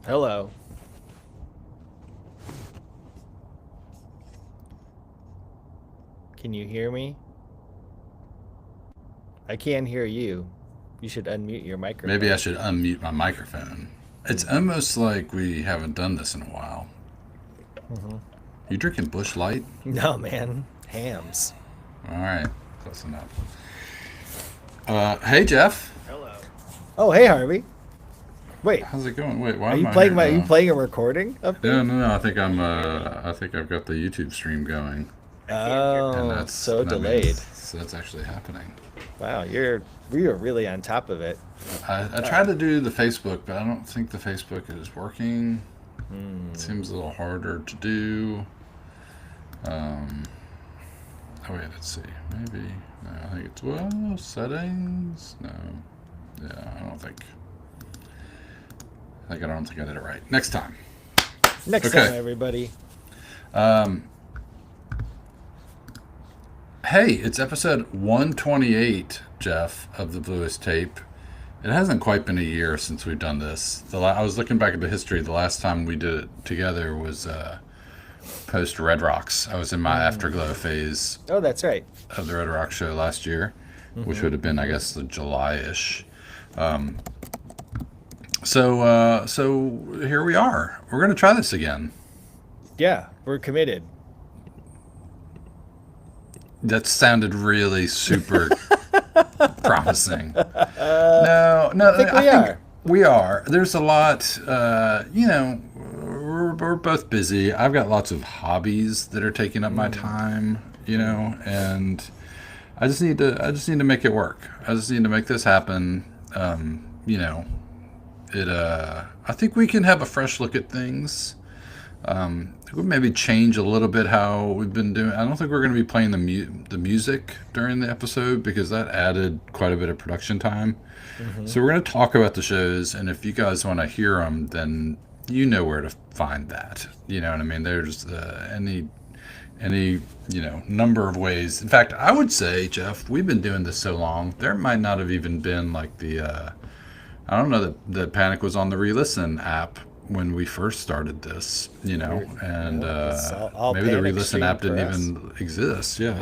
Hello. Can you hear me? I can't hear you. You should unmute your Maybe I microphone. should unmute my microphone. It's Mm-hmm. almost like we haven't done this in a while. Mm-hmm. You drinking Bush Light? No, man. Hams. All right, close enough. Hey Jeff, Hello. Oh, hey, Harvey. Wait, how's it going? Wait, why are am you I playing here? my? Are you playing a recording of No, me? no, no. I think I'm. I think I've got the YouTube stream going, and Oh, so that means delayed. that's actually happening. Wow, we are really on top of it. I Uh, tried to do the Facebook, but I don't think the Facebook is working. It hmm. seems a little harder to do. Um, oh wait, let's see. Maybe no, I think it's settings. No, yeah, I don't think. I don't think I did it right. Next time. Next time, Okay. everybody. Um, hey, it's episode 128, Jeff, of the Bluest tape. It hasn't quite been a year since we've done this. I was looking back at the history. The last time we did it together was post Red Rocks. I was in my Mm. afterglow phase Oh, that's right. of the Red Rock show last year, which Mm-hmm. would have been, I guess, the July-ish. Um, so here we are. We're going to try this again. Yeah, we're committed. That sounded really super promising. I No, no, think I we think are. we are. There's a lot, we're both busy. I've got lots of hobbies that are taking up my Mm. time, Mm. and I just need to make it work. I just need to make this happen. I think we can have a fresh look at things. We maybe change a little bit how we've been doing. I don't think we're going to be playing the music during the episode because that added quite a bit of production time. Mm-hmm. So we're going to talk about the shows, and if you guys want to hear them, then you know where to find that. You know what I mean? There's any number of ways. In fact, I would say, Jeff, we've been doing this so long, there might not have even been like the I don't know that Panic was on the re-listen app when we first started this, and Well, it's all maybe the panic re-listen stream app for didn't us. even exist. Yeah,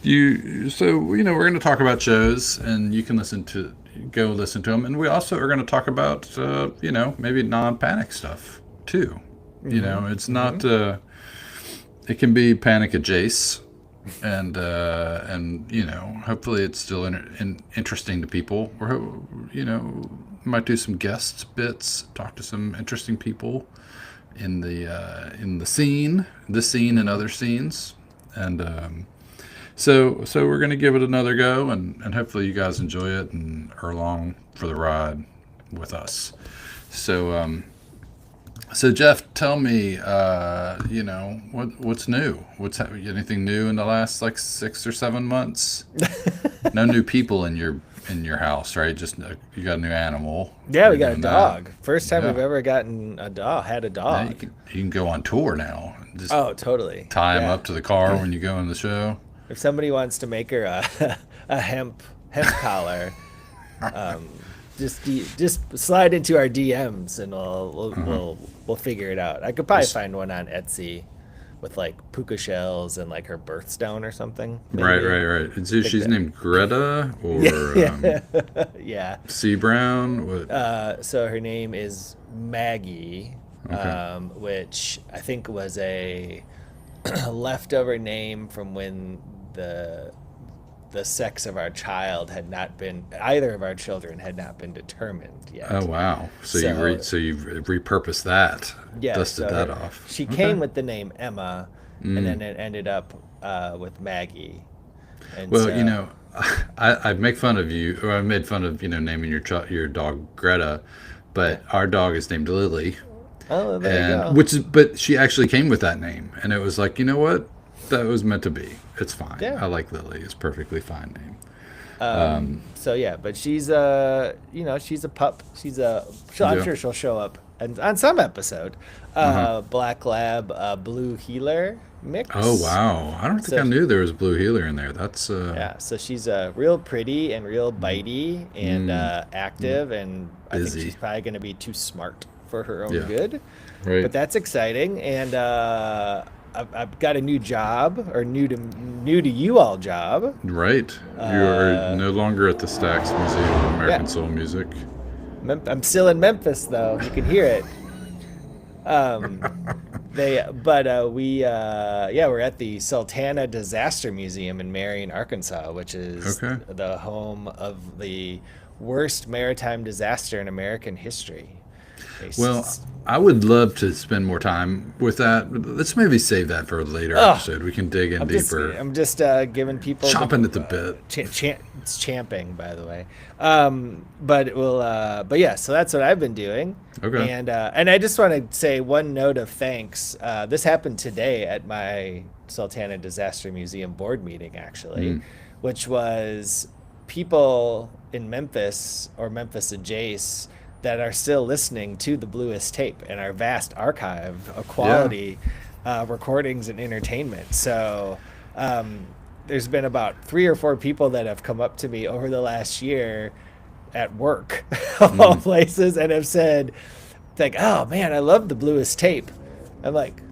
we're going to talk about shows, and you can go listen to them, and we also are going to talk about maybe non-Panic stuff too. Mm-hmm. It's Mm-hmm. not. It can be Panic adjacent, and hopefully it's still interesting to people. Might do some guest bits, talk to some interesting people in the scene, this scene and other scenes, and so we're gonna give it another go, and hopefully you guys enjoy it and are along for the ride with us. So Jeff, tell me, what's new? Anything new in the last like 6 or 7 months? No new people in your house, right? Just you got a new animal. Yeah, You're we got a doing that. dog. First time we've Yeah. ever gotten a dog. Had a Now you dog. can you can go on tour now. Just Oh, totally. tie him Yeah. up to the car when you go in the show. If somebody wants to make her a a hemp collar, um, just slide into our DMs and Uh-huh. we'll figure it out. I could probably Just find one on Etsy with like puka shells and like her birthstone or something. right, Maybe. right, right. Think She's that. named Greta or Yeah. Yeah. C Brown. What? So her name is Maggie, Okay. which I think was a leftover name from when the the sex of our child had not been either of our children had not been determined Oh yet. wow. So So you've repurposed that, yeah, dusted so that her off. she Okay. came with the name Emma, and Mm. then it ended up with Maggie, and Well, so I make fun of you, or I made fun of naming your dog Greta, yeah. but our dog is named Lily, Oh, there you and go. but she actually came with that name, and it was like, you know what, that was meant to be. It's fine. Yeah. I like Lily. It's a perfectly fine name. So yeah, but she's she's a pup. I'm Yeah. sure she'll show up and on some episode, Uh-huh. Black Lab Blue Healer Oh mix. wow. I don't think So I knew there was blue healer in there. That's yeah, so she's real pretty and real mm, bitey and mm, mm, active, and I think she's busy. probably going to be too smart for her own Yeah. good. Right. But that's exciting, and I've got a new job, or new to you all job. Right. You are Uh, no longer at the Stax Museum of yeah, American Soul Music. I'm still in Memphis though. You can hear it. Um, we're at the Sultana Disaster Museum in Marion, Arkansas, which is Okay. the home of the worst maritime disaster in American history. Well, It's, I would love to spend more time with that. Let's maybe save that for a later oh, episode. We can dig in I'm just deeper. I'm just giving people the Chomping at the bit. it's champing, by the way. But yeah, so that's what I've been doing. Okay. And I just want to say one note of thanks. This happened today at my Sultana Disaster Museum board meeting, actually, Mm. which was people in Memphis or Memphis adjacent that are still listening to the Bluest tape and our vast archive of Yeah. quality recordings and entertainment. So um, there's been about 3 or 4 people that have come up to me over the last year at work, of all Mm. places, and have said, like, "Oh man, I love the Bluest tape." I'm like,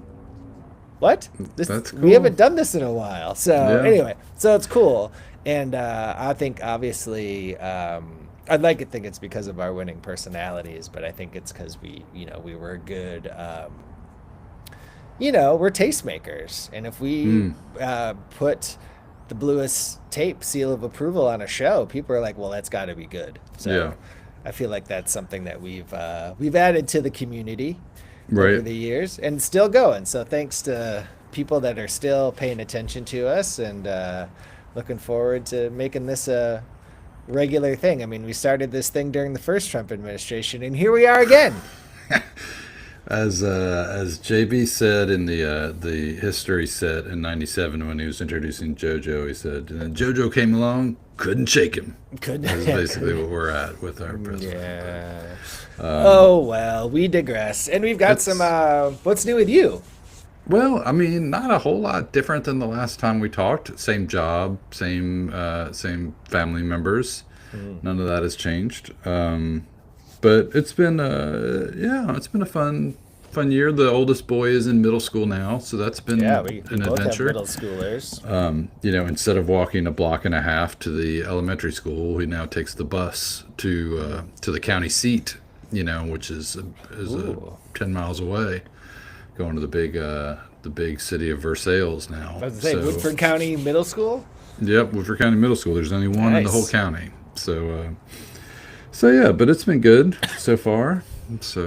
"What? This That's we cool. haven't done this in a while." So Yeah. anyway, so it's cool, and I think obviously. I'd like to think it's because of our winning personalities, but I think it's because we were good. We're tastemakers, and if we Mm. put the Bluest tape seal of approval on a show, people are like, "Well, that's got to be good." Yeah. So, I feel like that's something that we've added to the community over Right. the years, and still going. So, thanks to people that are still paying attention to us, and looking forward to making this a regular thing. I mean, we started this thing during the first Trump administration, and here we are again. As JB said in the history set in '97 when he was introducing JoJo, he said, and then JoJo came along, couldn't shake him. Couldn't, That's basically couldn't. what we're at with our president. Yeah. Um, Oh well, we digress, and we've got some. it's What's new with you? Well, I mean, not a whole lot different than the last time we talked. Same job, same family members. Mm. None of that has changed. But it's been yeah, it's been a fun year. The oldest boy is in middle school now, so that's Yeah, been we an both have adventure. middle schoolers. Instead of walking a block and a half to the elementary school, he now takes the bus to the county seat. Which is 10 miles away, going to the big city of Versailles now. I was to say So, Woodford County Middle School. yep, Woodford County Middle School. There's only one in the whole Nice. county. So yeah, but it's been good so far. So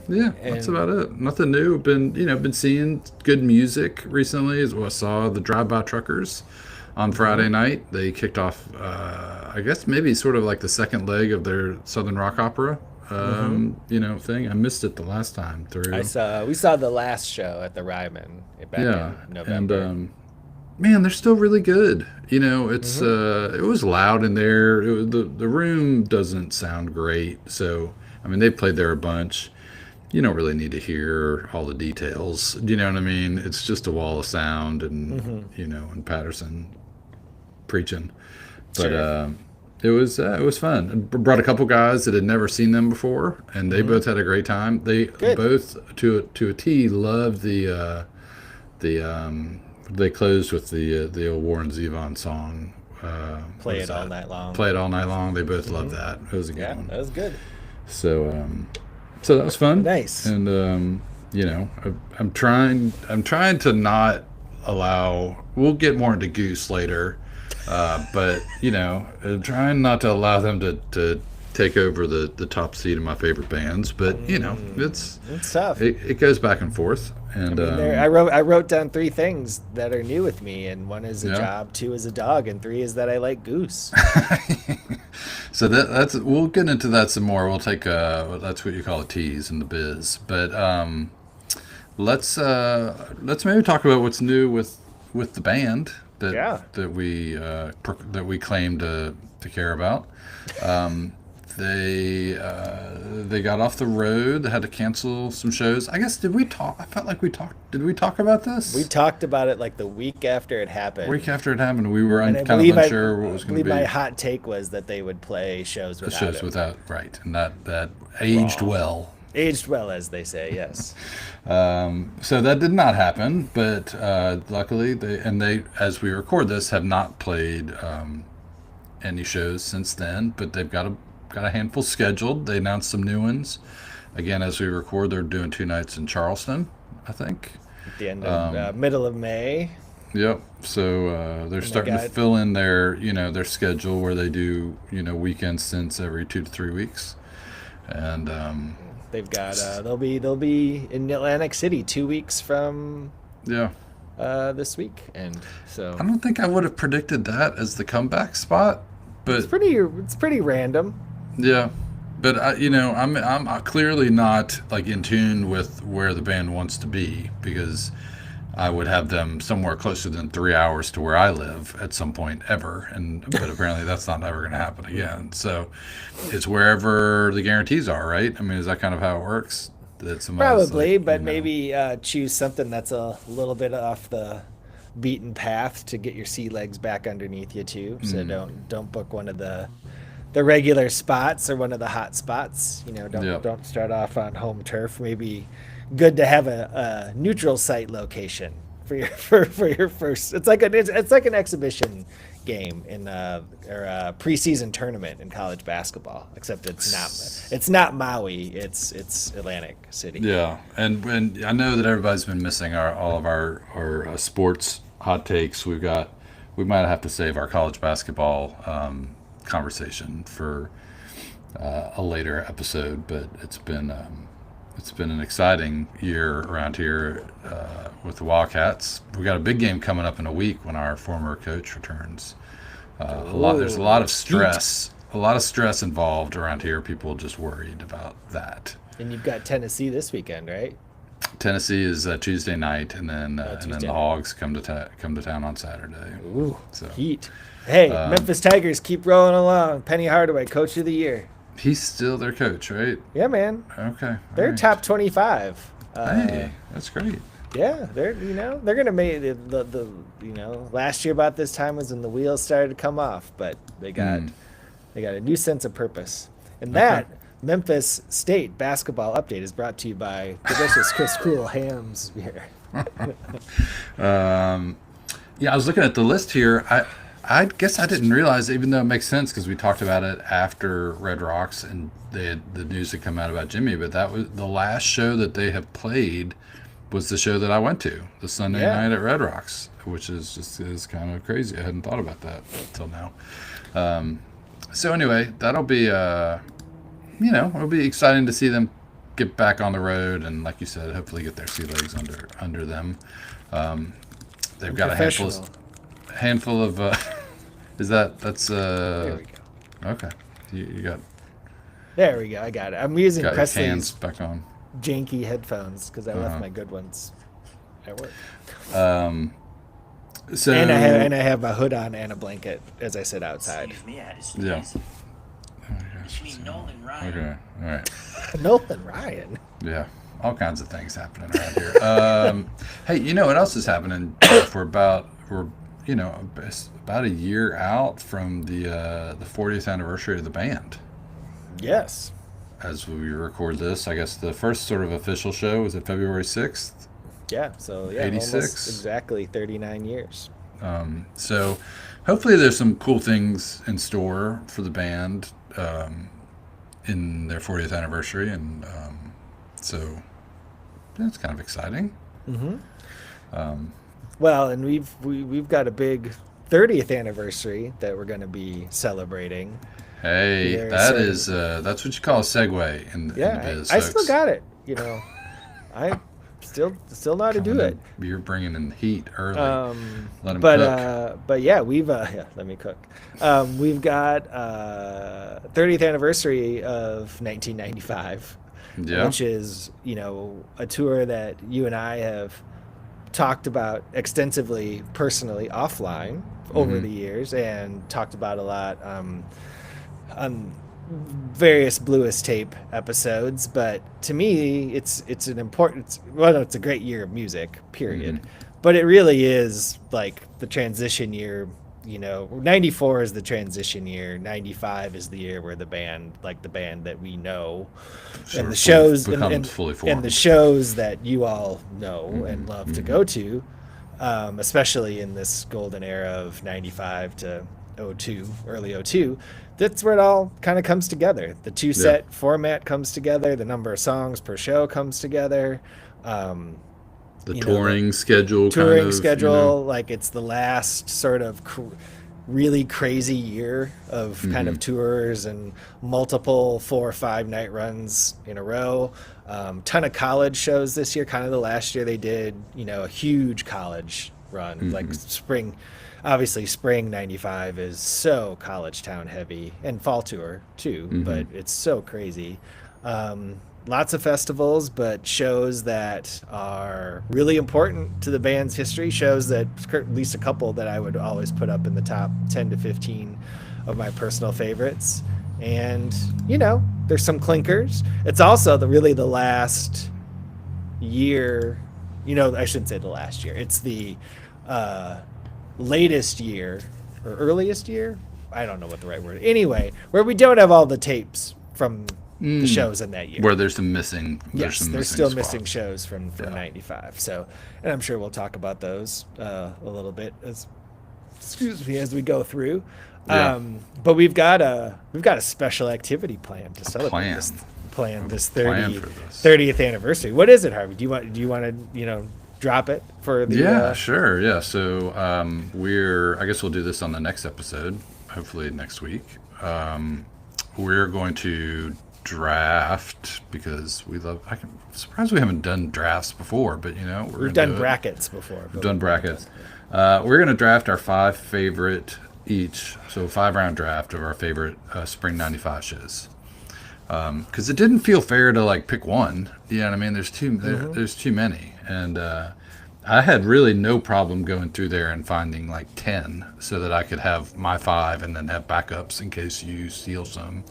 yeah, that's And about it. Nothing new. Been seeing good music recently. As well, I saw the Drive-By Truckers on mhm. Friday night. They kicked off, I guess maybe sort of like the second leg of their Southern Rock Opera, Mhm. thing. I missed it the last time through. We saw the last show at the Ryman back Yeah, in and November. man, they're still really good. Mhm. It was loud in there. The room doesn't sound great, so I mean they played there a bunch. You don't really need to hear all the details. Do you know what I mean? It's just a wall of sound, and Mhm. and Patterson preaching. But Sure. it was fun. Brought a couple guys that had never seen them before, and they Mhm. both had a great time. They Good. both to a T loved the they closed with the old Warren Zevon song. What Play is it all that? night long. Play it all night long. They both loved Mhm. that. It was a good Yeah, one. that was good. So that was fun, Nice. and I'm trying to not allow. We'll get more into Goose later, but I'm trying not to allow them to take over the top seat of my favorite bands. But It's tough. it goes back and forth, I and mean, I wrote down 3 things that are new with me, and one is a yeah. job, 2 is a dog, and 3 is that I like Goose. So that's we'll get into that some more. We'll take that's what you call a tease in the biz. But let's maybe talk about what's new with the band Yeah. that we claim to care about. Um, They got off the road. They had to cancel some shows. I guess, did we talk? I felt like we talked. Did we talk about We this? talked about it like the week after it Week happened, after it happened, we were and I kind of believe unsure what I was going to believe my be. hot take was that they would play shows The without shows him. without, right, and that aged Wrong. well. Aged well, as they say. Yes. So that did not happen, but luckily they, as we record this, have not played any shows since then. But they've got a handful scheduled. They announced some new ones. Again, as we record, they're doing 2 nights in Charleston, I think. At the end of middle of May. Yep. So they're starting to fill in their schedule where they do weekend stints every 2 to 3 weeks, and They've got they'll be in Atlantic City 2 weeks from yeah. this week, and so I don't think I would have predicted that as the comeback spot, but it's pretty random. yeah. But I'm clearly not like in tune with where the band wants to be, because I would have them somewhere closer than 3 hours to where I live at some point ever, but apparently that's not ever going to happen again. So it's wherever the guarantees are, right? I mean, is that kind of how it works? That somebody's Probably, like, but maybe choose something that's a little bit off the beaten path to get your sea legs back underneath you too. So don't book one of the regular spots or one of the hot spots. Don't start off on home turf. Maybe good to have a neutral site location for your first. It's like an exhibition game or a preseason tournament in college basketball, except it's not Maui. It's Atlantic City. Yeah, and I know that everybody's been missing all of our sports hot takes. We might have to save our college basketball conversation for a later episode, but it's been an exciting year around here with the Wildcats. We got a big game coming up in a week when our former coach returns. There's a lot of stress. A lot of stress involved around here. People just worried about that. And you've got Tennessee this weekend, right? Tennessee is Tuesday night, and then the Hogs come to town on Saturday. Ooh, so heat! Hey, Memphis Tigers keep rolling along. Penny Hardaway, Coach of the Year. He's still their coach, right? Yeah, man. Okay. They're right. top 25. Hey, that's great. Yeah, they're gonna make the last year about this time was when the wheels started to come off, but they got a new sense of purpose, and that Memphis State basketball update is brought to you by delicious Chris Cool Hams beer. Yeah, I was looking at the list here. I guess I didn't realize, even though it makes sense because we talked about it after Red Rocks and the news had come out about Jimmy, but that was the last show that they have played was the show that I went to, the Sunday night at Red Rocks, which is kind of crazy. I hadn't thought about that until now. So anyway, that'll be it'll be exciting to see them get back on the road and, like you said, hopefully get their sea legs under them. They've got a handful of that's There we go. okay. You got There we go. I got it. I'm using your hands Presley's back on. janky headphones because I left my good ones at work. So And I have a hood on and a blanket as I sit outside. Excuse me, I had to yeah. sneeze. Oh my gosh. You mean Nolan Ryan? Okay. All right. Nolan Ryan. Yeah. All kinds of things happening around here. Hey, you know what else is happening? We're about a year out from the 40th anniversary of the band. Yes. As we record this, I guess the first sort of official show was at February 6th. Yeah. So yeah, 86. almost exactly 39 years. So hopefully there's some cool things in store for the band in their 40th anniversary, and so that's kind of exciting. Well, and we've got a big 30th anniversary that we're going to be celebrating. Hey, Very that's what you call a segue in the biz. I still got it. I still know how to do it. You're bringing in the heat early. Let him but cook. but yeah, we've let me cook. We've got 30th anniversary of 1995, which is a tour that you and I have talked about extensively personally offline over the years, and talked about a lot on various Bluest tape episodes, but to me, it's an important. Well, no, it's a great year of music, period. But it really is like the transition year. You know, 94 is the transition year. 95 is the year where the band that we know, Sort and the of shows, becomes fully and the formed. shows that you all know and love to go to, especially in this golden era of 95 to '02, early '02. That's where it all kind of comes together. The two Yeah. set format comes together. The number of songs per show comes together. Um, The the touring schedule kind touring of, you know. schedule, like it's the last sort of really crazy year of kind of tours and multiple 4 or 5 night runs in a row. Ton of college shows this year. Kind of the last year they did, a huge college run, like spring. Obviously, spring '95 is so college town heavy, and fall tour too. But it's so crazy. Lots of festivals, but shows that are really important to the band's history. Shows that, at least a couple that I would always put up in the top 10 to 15 of my personal favorites. And, there's some clinkers. It's also really the last year, I shouldn't say the last year. It's the latest year or earliest year. I don't know what the right word. Anyway, where we don't have all the tapes from the shows in that year. Where there's some missing. Yes, some there's still spots. missing shows from '95. So, and I'm sure we'll talk about those a little bit as we go through. Yeah. But we've got a special activity planned to celebrate plan. this Plan for this. 30th anniversary. What is it, Harvey? Do you want to drop it for the Yeah, sure. Yeah. So I guess we'll do this on the next episode, hopefully next week. We're going to draft because I'm surprised we haven't done drafts before, but We've done brackets before. We've done brackets. We're going to draft our 5 favorite each, so 5-round draft of our favorite spring '95 shows. Because it didn't feel fair to like pick one. You know what I mean? There's too many, and I had really no problem going through there and finding like 10, so that I could have my 5 and then have backups in case you steal some.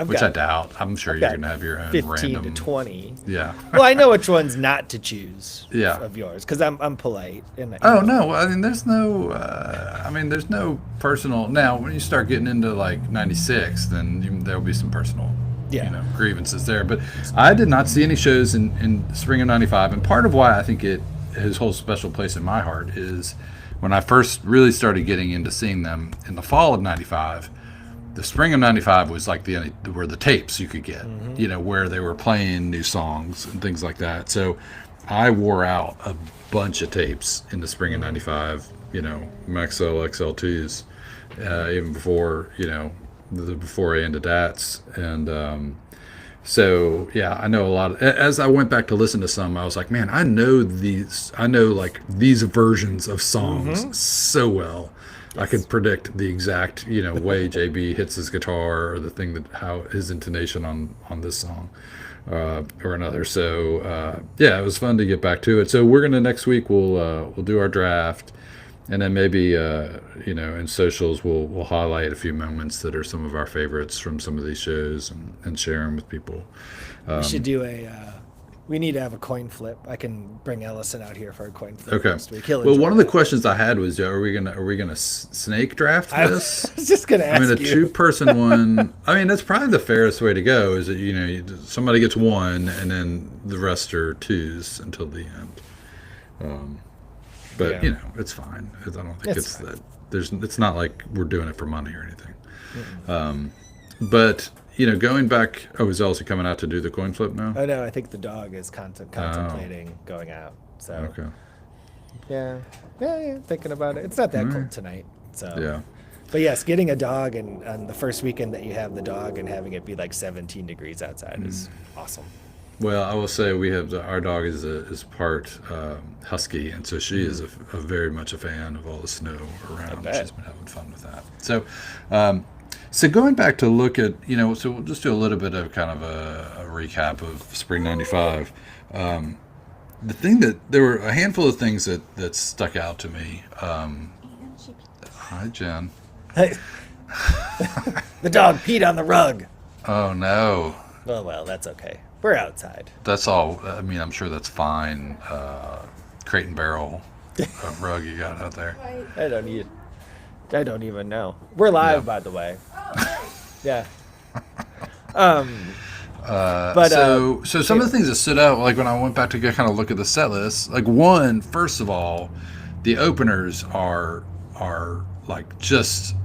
Which I doubt. I'm sure you're going to have your own 15 random. to 20. Yeah. Well, I know which ones not to choose. Yeah. Of yours, because I'm polite. And Oh no! I mean, there's no. There's no personal. Now, when you start getting into like '96, then there'll be some personal, grievances there. But I did not see any shows in spring of '95, and part of why I think it holds a special place in my heart is when I first really started getting into seeing them in the fall of '95. The spring of '95 was like where the tapes you could get, where they were playing new songs and things like that. So I wore out a bunch of tapes in the spring of '95, Maxell XL2s, even before, before I ended DATs. And so, yeah, I know a lot. As I went back to listen to some, I was like, man, I know like these versions of songs so well. I could predict the exact, way JB hits his guitar or the thing how his intonation on this song or another. So it was fun to get back to it. So we're next week we'll do our draft, and then maybe in socials we'll highlight a few moments that are some of our favorites from some of these shows and share them with people. We should do we need to have a coin flip. I can bring Ellison out here for a coin flip Okay. next week. Well, one of the questions I had was, are we gonna snake draft this? I was just gonna ask a you. 2-person one. I mean, that's probably the fairest way to go. Is that somebody gets 1, and then the rest are 2s until the end. But it's fine. I don't think it's that. It's not like we're doing it for money or anything. But going back. Oh, is Elsie coming out to do the coin flip now? Oh no, I think the dog is contemplating going out. So Okay. yeah, thinking about it. It's not that cold tonight. So Yeah. But yes, getting a dog and on the first weekend that you have the dog and having it be like 17 degrees outside is awesome. Well, I will say we have our dog is part husky, and so she is a very much a fan of all the snow around. She's been having fun with that. So going back to look at so we'll just do a little bit of kind of a recap of spring '95. The thing that there were a handful of things that stuck out to me. Hi, Jen. Hey. The dog peed on the rug. Oh no. Oh well, that's okay. We're outside. That's all. I mean, I'm sure that's fine. Crate and barrel rug you got out there. I don't need. I don't even know. We're Yeah. live, by the way. Yeah. Um. But So some of the things that stood out, like when I went back to go kind of look at the set list, like one, first of all, the openers are like just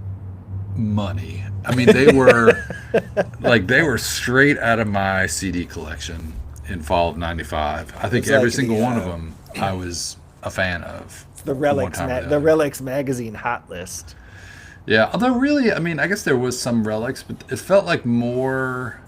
money. I mean, they were they were straight out of my CD collection in fall of '95. I think it's every like single one of them I was a fan of. the One Relics time or the the other. Relics magazine hot list. Yeah, although really, I mean, I guess there was some relics, but it felt like more.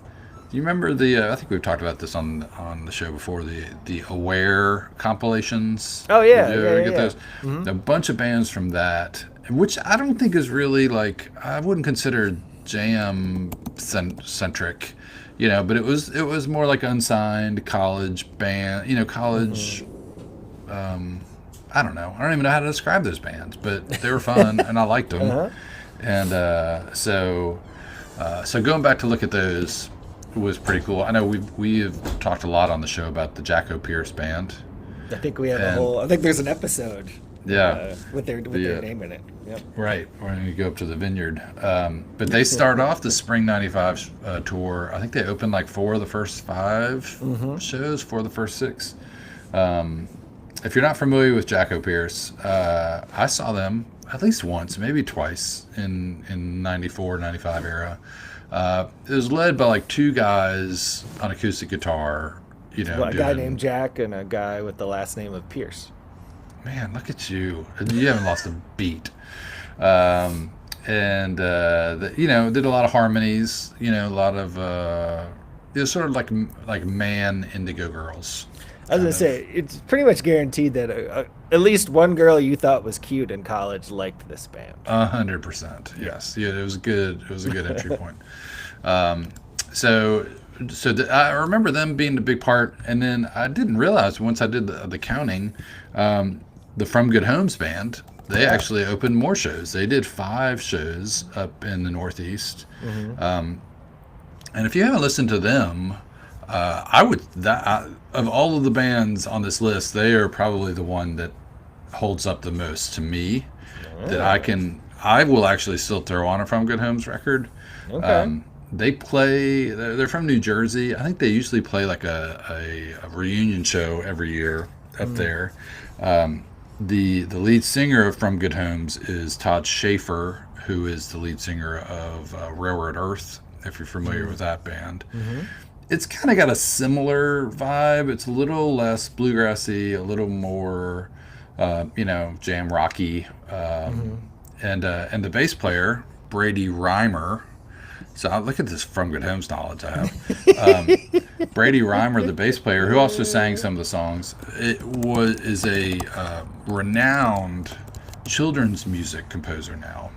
Do you remember the? I think we've talked about this on the show before. The Aware compilations. Oh yeah, Did you yeah, ever yeah, get yeah. those? A bunch of bands from that, which I don't think is really like I wouldn't consider jam centric, but it was more like unsigned college band, college. I don't know. I don't even know how to describe those bands, but they were fun and I liked them. Uh-huh. And so going back to look at those was pretty cool. I know we have talked a lot on the show about the Jacko Pierce band. I think we have a And- whole. I think there's an episode. Yeah. With their The, name in it. Yep. Right, when you go up to the vineyard. But they start off the spring '95 tour. I think they opened like 4 of the first 5 shows, 4 of the first 6. If you're not familiar with Jacko Pierce, I saw them at least once, maybe twice in '94, '95 era. It was led by like 2 guys on acoustic guitar. Well, a guy doing- named Jack and a guy with the last name of Pierce. Man, look at you. You haven't lost a beat. And did a lot of harmonies, a lot of, it was sort of like man indigo girls. I was gonna say it's pretty much guaranteed that at least one girl you thought was cute in college liked this band. 100%. Yes. Yeah, it was good. It was a good entry point. So I remember them being a big part, and then I didn't realize once I did the counting, the From Good Homes band, they actually opened more shows. They did 5 shows up in the Northeast. And if you haven't listened to them, of all of the bands on this list, they are probably the one that holds up the most to me. That I will actually still throw on a From Good Homes record. Okay. They're from New Jersey. I think they usually play like a reunion show every year up there. The lead singer of From Good Homes is Todd Schaefer, who is the lead singer of Railroad Earth, if you're familiar with that band. It's kind of got a similar vibe. It's a little less bluegrassy, a little more, jam rocky. And the bass player, Brady Reimer. So look at this From Good Homes knowledge I have. Brady Reimer, the bass player, who also sang some of the songs, is a renowned children's music composer now.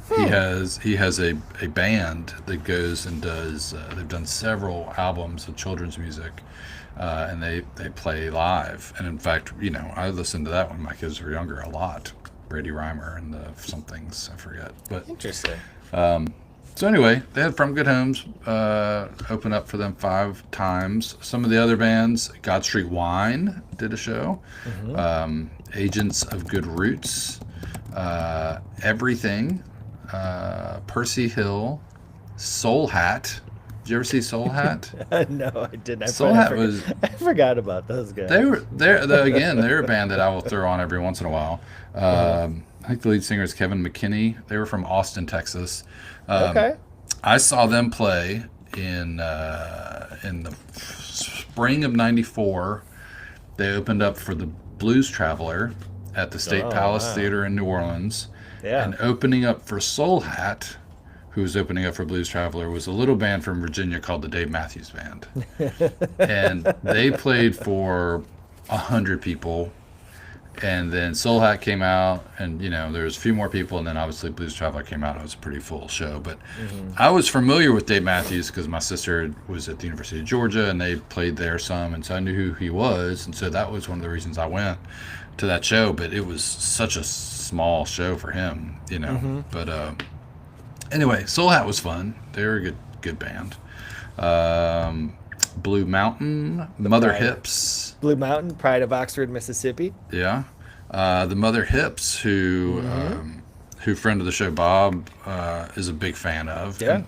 He has a band that goes and does. They've done several albums of children's music, and they play live. And in fact, I listened to that when my kids were younger a lot. Brady Reimer and the somethings I forget, but. Interesting. So anyway, they had From Good Homes open up for them 5 times. Some of the other bands, God Street Wine did a show. Agents of Good Roots, Everything, Percy Hill, Soul Hat. Did you ever see Soul Hat? No, I didn't. Soul Hat was. I forgot about those guys. They're a band that I will throw on every once in a while. I think the lead singer is Kevin McKinney. They were from Austin, Texas. Okay. I saw them play in the spring of '94. They opened up for the Blues Traveler at the State Palace Theater in New Orleans. Yeah. And opening up for Soul Hat, who was opening up for Blues Traveler, was a little band from Virginia called the Dave Matthews Band. And they played for 100 people. And then Soul Hat came out, and there was a few more people, and then obviously Blues Traveler came out. It was a pretty full show, but I was familiar with Dave Matthews because my sister was at the University of Georgia, and they played there some, and so I knew who he was, and so that was one of the reasons I went to that show. But it was such a small show for him, But Anyway, Soul Hat was fun. They were a good band. Um, Blue Mountain, The Mother Pride of Hips. Blue Mountain, Pride of Oxford, Mississippi. Yeah. The Mother Hips, Mm-hmm. who friend of the show Bob is a big fan of, Yeah. and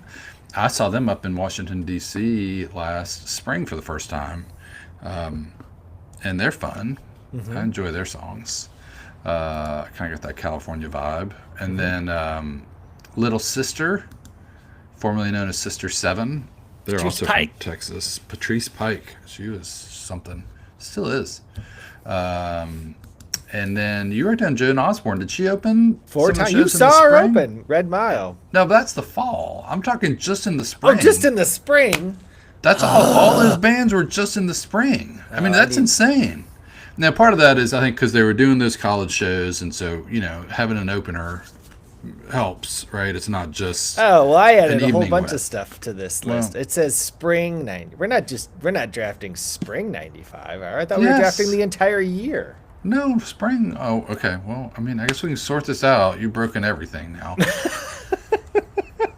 I saw them up in Washington D.C. last spring for the first time, and they're fun. I Mm-hmm. enjoy their songs. Kind of got that California vibe, and Mm-hmm. then Little Sister, formerly known as Sister Seven. They're Patrice also from Pike. Texas. Patrice Pike, she was something, still is. Um, and then you wrote down Joan Osborne. Did she open Four some of the times. You shows in the saw her spring? open. Red Mile. No, but that's the fall. I'm talking just in the Oh, just spring. in the spring. That's all those bands were just in the spring. I mean, Oh, I that's need. insane. Now, part of that is I think because they were doing those college shows, and so having an opener helps, right? It's not just Oh well, I an added a whole evening bunch away. of stuff to this Well, list. It says spring 90. We're not drafting spring 95. I thought we were drafting yes, the entire year. no, spring. Oh, okay. Well, I mean, I guess we can sort this out. You've broken everything now.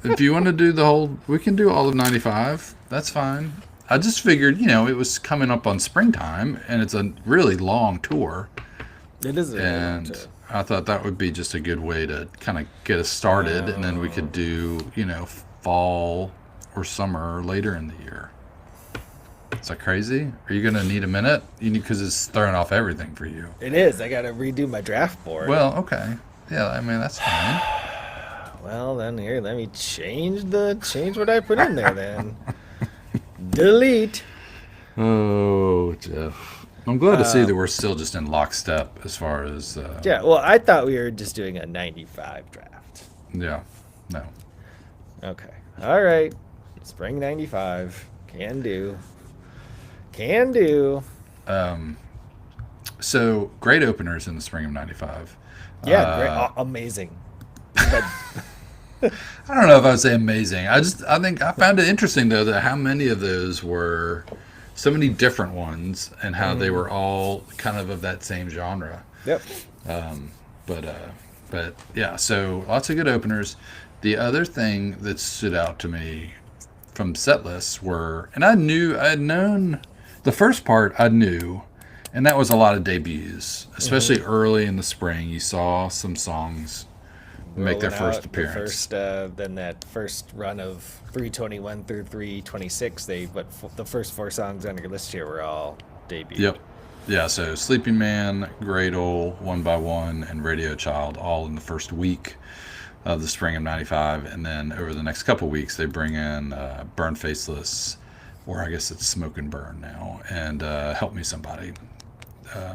If you want to do the whole, we can do all of 95. That's fine. I just figured, it was coming up on springtime and it's a really long tour. It is a really long And tour. I thought that would be just a good way to kind of get us started. And then we could Oh, do, fall or summer later in the year. Is that crazy? Are you going to need a minute? Because it's throwing off everything for you. it is. I got to redo my draft board. Well, okay. Yeah, I mean, that's fine. Well, then here, let me change what I put in there. Then delete. Oh, Jeff. I'm glad to see that we're still just in lockstep as far as, Yeah. Well, I thought we were just doing a 95 draft. yeah, no. Okay. All right. Spring 95. Can do. Can do. Um, so great openers in the spring of '95. Yeah. Great. Uh, Amazing. But I don't know if I would say amazing. I think I found it interesting though that how many of those were so many different ones and how they were all kind of that same genre. yep. But but yeah, so lots of good openers. The other thing that stood out to me from set lists were, and I had known the first part I knew, and that was a lot of debuts, especially early in the spring. You saw some songs make their Rolling first out the appearance. first, then that first run of 321 through 326. The first four songs on your list here were all debuted. Yep. Yeah, so Sleeping Man, Gradle, One by One, and Radio Child all in the first week of the spring of '95. And then over the next couple weeks, they bring in Burn Faceless, or I guess it's Smoke and Burn now, and Help Me Somebody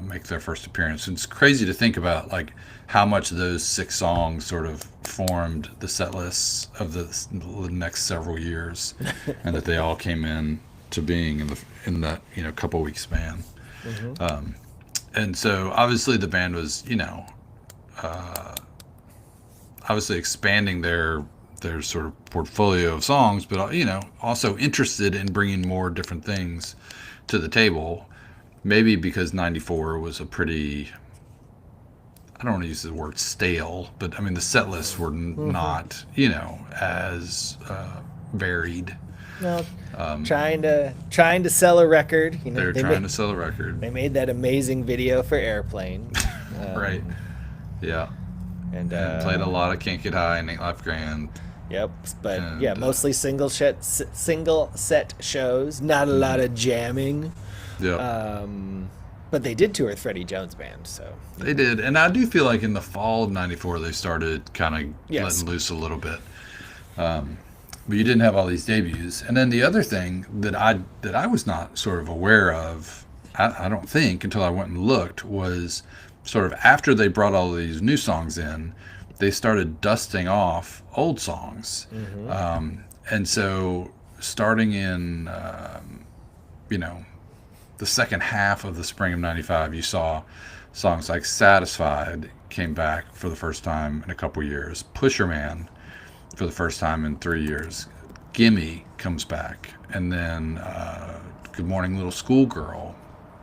make their first appearance. It's crazy to think about like how much those 6 songs sort of formed the set lists of the next several years, and that they all came in to being in that couple week span. And so obviously the band was obviously expanding their sort of portfolio of songs, but also interested in bringing more different things to the table. Maybe because '94 was a pretty, I don't want to use the word stale, but I mean the set lists were not as varied. No, trying to sell a record. They were trying to sell a record, they made that amazing video for Airplane. right? Yeah, And and played a lot of Can't Get High and Ain't Life Grand. Yep, but And, yeah, mostly single set shows. Not a lot of jamming. Yeah. But they did tour with Freddie Jones Band, so They did, and I do feel like in the fall of '94 they started kind of Yes. letting loose a little bit. But you didn't have all these debuts, and then the other thing that I was not sort of aware of, I don't think until I went and looked, was sort of after they brought all these new songs in, they started dusting off old songs, and so starting in the second half of the spring of '95, you saw songs like Satisfied came back for the first time in a couple years. Pusher Man for the first time in 3 years. Gimme comes back. And then Good Morning Little Schoolgirl,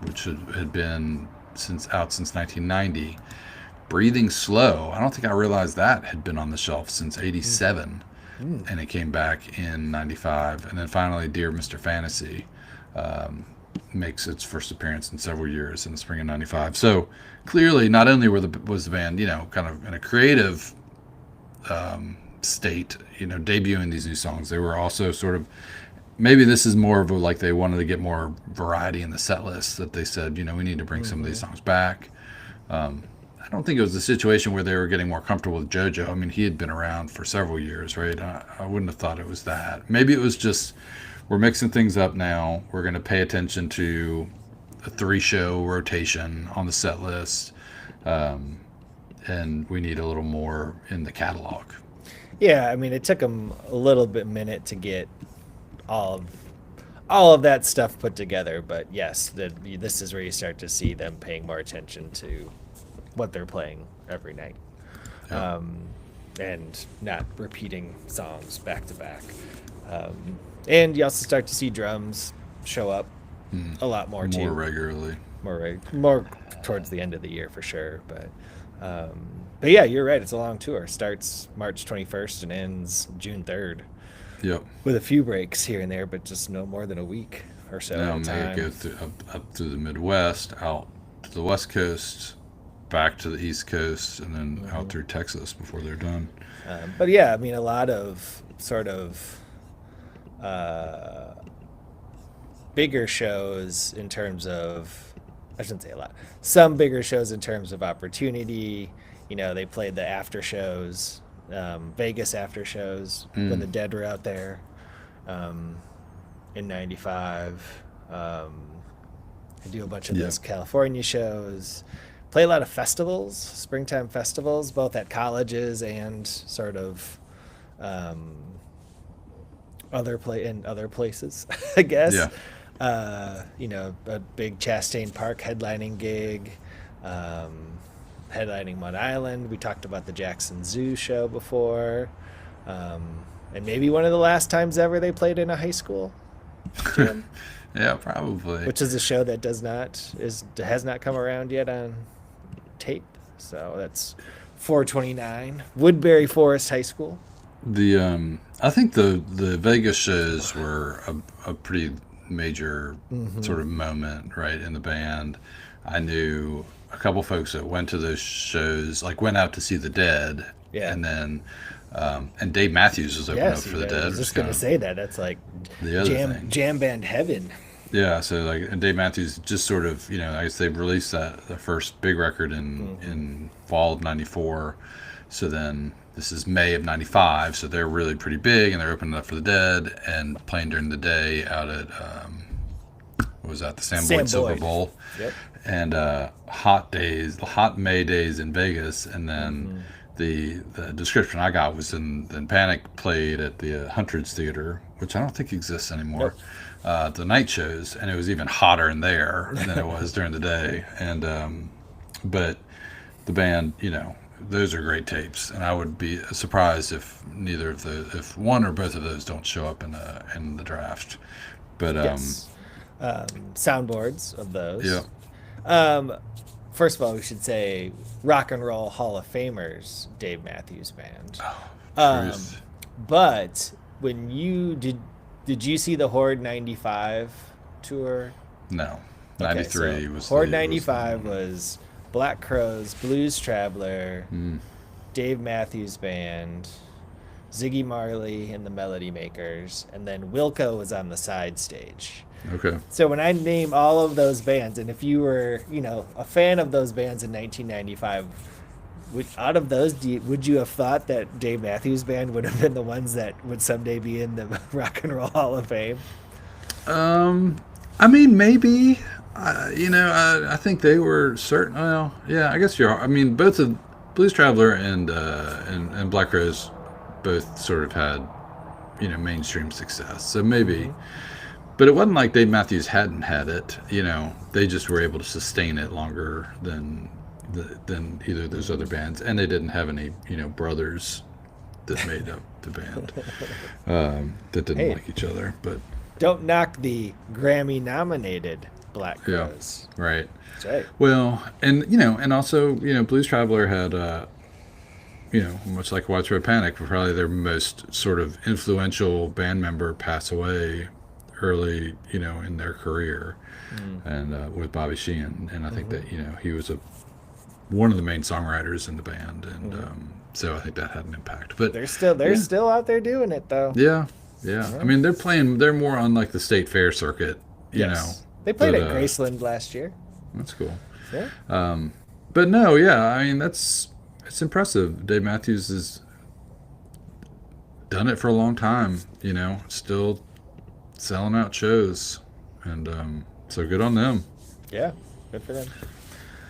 which had been out since 1990. Breathing Slow, I don't think I realized that had been on the shelf since '87. and it came back in '95, and then finally, Dear Mr. Fantasy makes its first appearance in several years in the spring of '95. So clearly, not only was the band, kind of in a creative state, debuting these new songs, they were also sort of, maybe this is more of a, like, they wanted to get more variety in the set list, that they said, we need to bring some of these songs back. I don't think it was a situation where they were getting more comfortable with JoJo. I mean, he had been around for several years, right? I wouldn't have thought it was that. Maybe it was just, we're mixing things up now. We're going to pay attention to a 3-show rotation on the set list, and we need a little more in the catalog. Yeah, I mean, it took them a little bit minute to get all of that stuff put together, but yes, this is where you start to see them paying more attention to what they're playing every night, Yeah. and not repeating songs back to back. And you also start to see drums show up a lot more too, More regularly. more towards the end of the year for sure. But yeah, you're right. It's a long tour. Starts March 21st and ends June 3rd. Yep. With a few breaks here and there, but just no more than a week or so Now at a they time. go up through the Midwest, out to the West Coast, back to the East Coast, and then out through Texas before they're done. But yeah, I mean, a lot of sort of bigger shows in terms of, I shouldn't say a lot, some bigger shows in terms of opportunity. They played the after shows, Vegas after shows when the Dead were out there in '95. I do a bunch of those California shows. Play a lot of festivals, springtime festivals, both at colleges and sort of in other places, I guess. Yeah. A big Chastain Park headlining gig, headlining Mud Island. We talked about the Jackson Zoo show before, and maybe one of the last times ever they played in a high school gym, Yeah, probably. which is a show that has not come around yet on tape. So that's 429 Woodbury Forest High School. I think the Vegas shows were a pretty major sort of moment, right, in the band. I knew a couple folks that went to those shows, like went out to see the Dead, Yeah. and then and Dave Matthews was opening up for the Dead. I was just gonna say that. That's like the other thing. jam band heaven. Yeah, so like, and Dave Matthews just sort of, I guess they released the first big record in fall of '94. So then this is May of '95, so they're really pretty big, and they're opening up for the Dead and playing during the day out at what was that, the Sam Boyd Silver Bowl. Yep. And hot May days in Vegas, and then the description I got was then Panic played at the Huntridge Theater, which I don't think exists anymore. The night shows, and it was even hotter in there than it was during the day. And but the band, those are great tapes, and I would be surprised if if one or both of those don't show up in the draft. But Yes. Soundboards of those. Yeah. First of all, we should say Rock and Roll Hall of Famers, Dave Matthews Band. Truth. But when you did you see the Horde '95 tour? No, Okay, '93 so was Horde the- '95 was Black Crowes, Blues Traveler, Mm. Dave Matthews Band, Ziggy Marley and the Melody Makers, and then Wilco was on the side stage. Okay. So when I name all of those bands, and if you were, a fan of those bands in 1995, out of those, would you have thought that Dave Matthews Band would have been the ones that would someday be in the Rock and Roll Hall of Fame? I mean, maybe. I think they were certain. Well, yeah, I guess I mean, both of Blues Traveler and Black Crowes both sort of had, mainstream success. So maybe. But it wasn't like Dave Matthews hadn't had it. They just were able to sustain it longer than either of those other bands, and they didn't have any, brothers that made up the band that didn't like each other. But Don't knock the Grammy-nominated Black yeah, Crowes. right. That's right. Well, and also, Blues Traveler had much like Widespread Panic, probably their most sort of influential band member pass away early, in their career, and with Bobby Sheehan, and I think that he was one of the main songwriters in the band, and so I think that had an impact. But they're still out there doing it though. yeah, yeah. I mean, they're more on like the state fair circuit, Yes. They played but, at Graceland last year. That's cool. Yeah. But no, yeah, I mean it's impressive. Dave Matthews has done it for a long time, still selling out shows, and so good on them. Yeah. Good for them.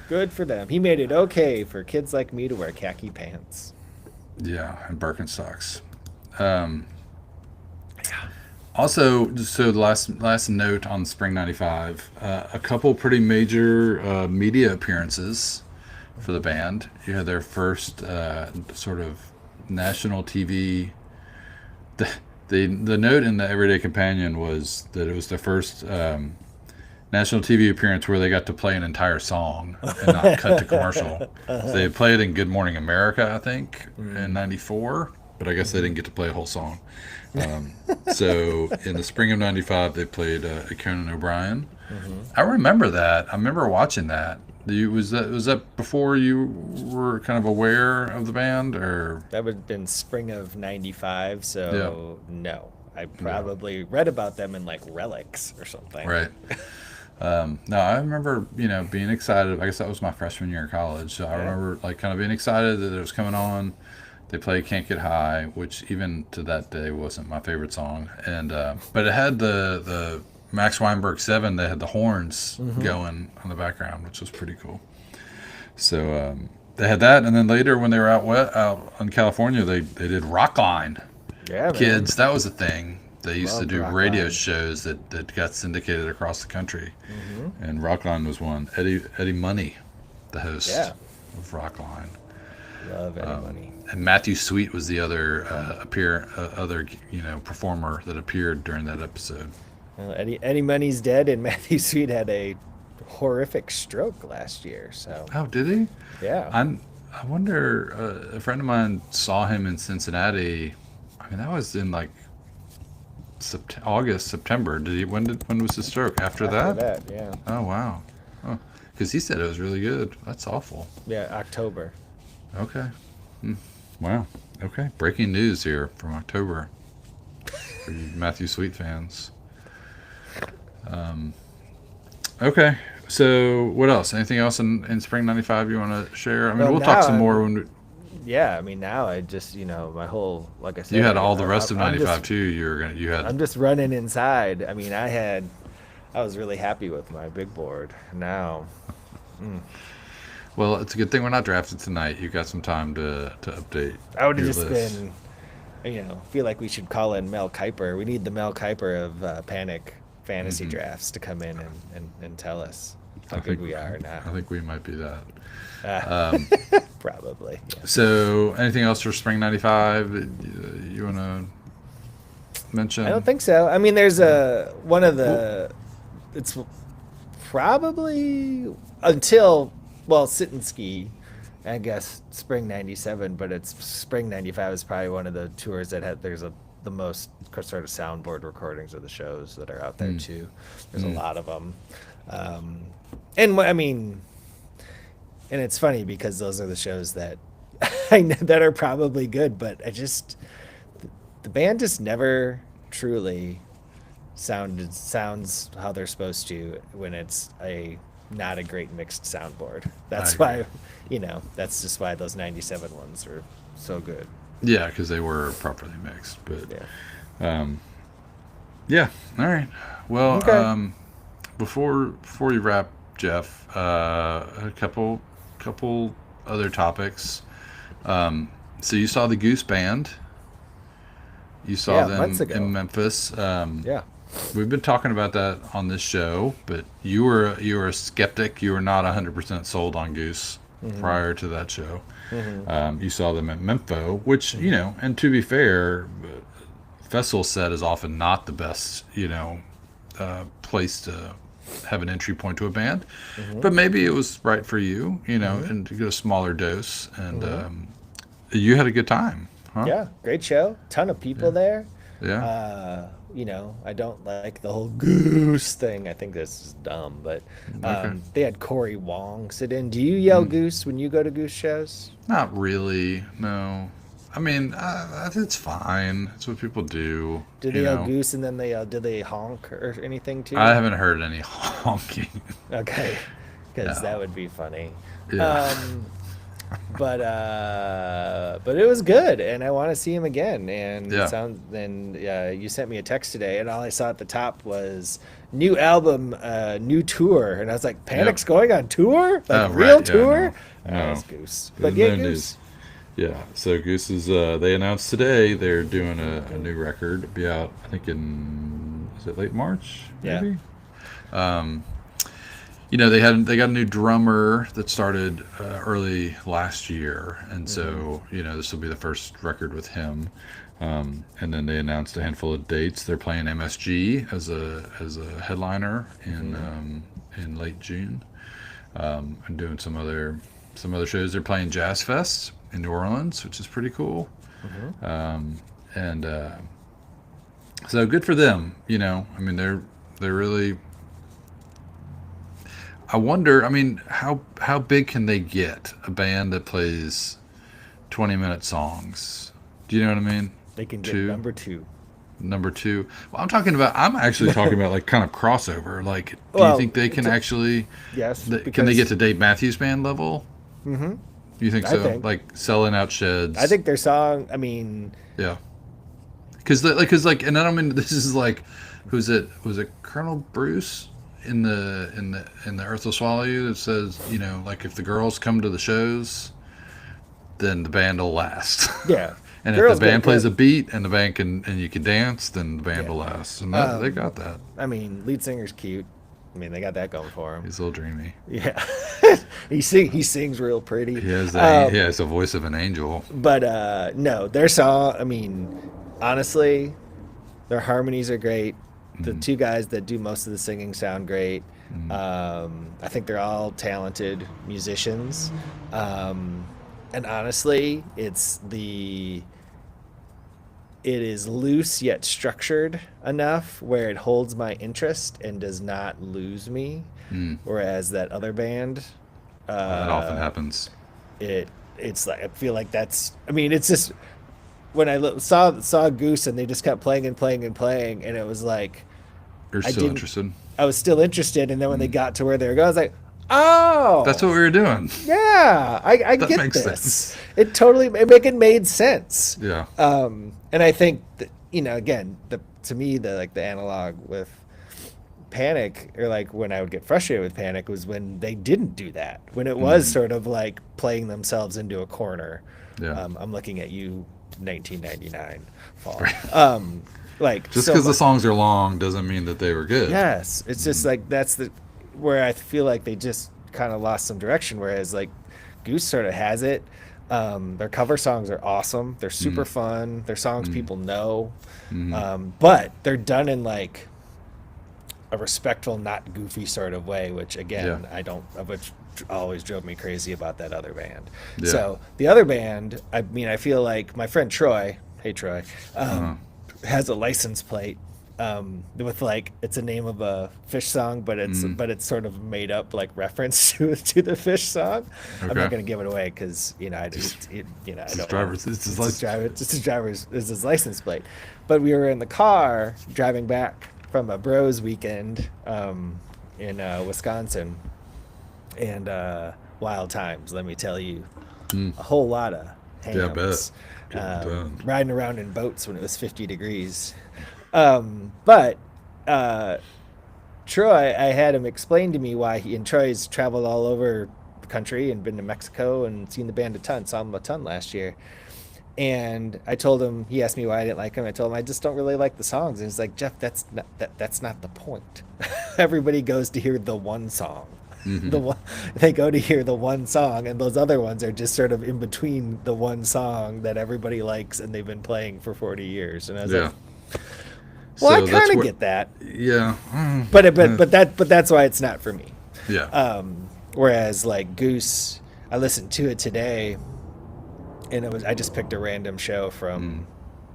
Good for them. He made it okay for kids like me to wear khaki pants. Yeah, and Birkenstocks. Um, Also, so the last note on Spring '95, a couple pretty major media appearances for the band. You had their first sort of national TV. The note in the Everyday Companion was that it was the first national TV appearance where they got to play an entire song and not cut to commercial. So they played in Good Morning America, I think, in '94, but I guess they didn't get to play a whole song. So in the spring of '95, they played Conan O'Brien. I remember that. I remember watching that. Was that before you were kind of aware of the band, or That would have been spring of '95, so no. I probably read about them in like Relics or something. right? No, I remember being excited. I guess that was my freshman year of college. So I remember like kind of being excited that it was coming on. They played "Can't Get High," which even to that day wasn't my favorite song, and but it had the Max Weinberg 7. They had the horns going on the background, which was pretty cool. So they had that, and then later when they were out in California, they did Rockline. Yeah, man. Kids, that was a thing. They used to Loved do Rockline. radio shows that got syndicated across the country, and Rockline was one. Eddie Money, the host of Rockline. Love Eddie Money. And Matthew Sweet was the other performer that appeared during that episode. Well, Eddie Money's dead, and Matthew Sweet had a horrific stroke last year. So Oh, did he? yeah, I wonder. A friend of mine saw him in Cincinnati. I mean, that was in like August, September. Did he? When was his stroke? After that? yeah, Oh wow. Oh, because he said it was really good. That's awful. yeah, October. Okay. Wow. Okay. Breaking news here from October for you Matthew Sweet fans. Okay. So what else? Anything else in spring '95 you want to share? I mean, Well, we'll talk now some more I'm- when Yeah, I mean now I just my whole, like I said, you had all the rest of I'm '95 just- too. You had. I'm just running inside. I mean, I was really happy with my big board. Now, Well, it's a good thing we're not drafted tonight. You got some time to update. I would have your just list. been, feel like we should call in Mel Kiper. We need the Mel Kiper of Panic fantasy drafts to come in and tell us how good we are I now. think we might be that. Probably. Yeah. So, anything else for spring '95 you want to mention? I don't think so. I mean, there's it's probably until, Sit and Ski, I guess spring '97, but it's spring '95 is probably one of the tours that there's the most sort of soundboard recordings of the shows that are out there too. There's a lot of them, and it's funny because those are the shows that I know that are probably good, but the band just never truly sounds how they're supposed to when it's not a great mixed soundboard. That's I why, that's just why those '97 ones are so good. Yeah, because they were properly mixed. But Yeah. yeah, all right. Well, Okay. before you wrap, Jeff, a couple other topics. So you saw the Goose Band. You saw Yeah, them months ago. in Memphis. Yeah. We've been talking about that on this show, but you were a skeptic. You were not 100% sold on Goose prior to that show. You saw them at Mempho, which and to be fair, festival set is often not the best place to have an entry point to a band, but maybe it was right for you, and to get a smaller dose, and You had a good time, huh? Yeah, great show. Ton of people Yeah. there. Yeah. I don't like the whole goose thing. I think this is dumb, but Okay. they had Corey Wong sit in. Do you yell Mm. goose when you go to goose shows? Not really. No. I mean, it's fine. It's what people do. Do they You yell know. goose and then do they honk or anything I too? haven't heard any honking. Okay, because that No. would be funny. Yeah. Um, but it was good, and I want to see him again. And Yeah. you sent me a text today, and all I saw at the top was new album, new tour, and I was like, Yep. Panic's going on tour, like Oh, real right. Yeah. tour. No. That's No. Goose, but There's yeah, no Goose. news. Yeah. So Goose is. They announced today they're doing a new record. It'll be out. I think in is it late March? Yeah. Maybe. Um, they got a new drummer that started early last year, and so this will be the first record with him. And then they announced a handful of dates. They're playing MSG as a headliner in late June, and doing some other shows. They're playing Jazz Fest in New Orleans, which is pretty cool. Mm-hmm. And so good for them. I mean they're really. I wonder. I mean, how big can they get a band that plays 20-minute songs? Do you know what I mean? They can get Two, number two. number two. Well, I'm actually talking about like kind of crossover. Like, do you Well, think they can actually? Yes, Can they because get to Dave Matthews Band level? mm-hmm, You think I so? think. Like selling out sheds. I think their song. I mean, Yeah. And I don't mean this is like, who's it? Was it Colonel Bruce in the Earth Will Swallow You that says, like if the girls come to the shows, then the band will last. yeah, And if girls the band get plays a good. beat and the band and you can dance, then the band Yeah. will last. And they Um, got that. I mean, lead singer's cute. I mean, they got that going for him. He's a little dreamy. Yeah, he sings real pretty. He has the voice of an angel. But no, their song. I mean, honestly, their harmonies are great. The two guys that do most of the singing sound great. I think they're all talented musicians. And honestly, it is loose yet structured enough where it holds my interest and does not lose me. Whereas that other band, That often happens. it's like I feel like that's. I mean, it's just when I saw Goose and they just kept playing and playing and playing, and it was like You're I still didn't- interested. I was still interested, and then when they got to where they were going, I was like, oh, That's what we were doing. yeah, I That get makes this. sense. It made sense. Yeah. And I think that, again, to me the analog with Panic, or like when I would get frustrated with Panic, was when they didn't do that. When it was sort of like playing themselves into a corner. Yeah. I'm looking at you, 1999 fall. Right. Like Just so because the much- songs are long doesn't mean that they were good. Yes, it's just like that's where I feel like they just kind of lost some direction. Whereas like Goose sort of has it. Their cover songs are awesome. They're super fun. They're songs people know, but they're done in like a respectful, not goofy sort of way. Which again, which always drove me crazy about that other band. Yeah. So the other band, I mean, I feel like my friend Troy, hey Troy, has a license plate with like it's a name of a Fish song, but it's sort of made up like reference to the Fish song. I'm Okay. not going to give it away because I don't. It's It's his license plate. But we were in the car driving back from a bros weekend in Wisconsin, and wild times. Let me tell you, a whole lot of hams. Yeah, I bet. Getting done. Riding around in boats when it was 50 degrees. But Troy, I had him explain to me why Troy's traveled all over the country and been to Mexico and seen the band a ton, saw him a ton last year. And I told him, he asked me why I didn't like him. I told him I just don't really like the songs. And he's like, Jeff, that's not the point. Everybody goes to hear the one song. They go to hear the one song, and those other ones are just sort of in between the one song that everybody likes and they've been playing for 40 years. And I was Yeah. like, well, So I that's kind of where- get that, Yeah. but that's why it's not for me. Yeah. Whereas like Goose, I listened to it today, and I just picked a random show from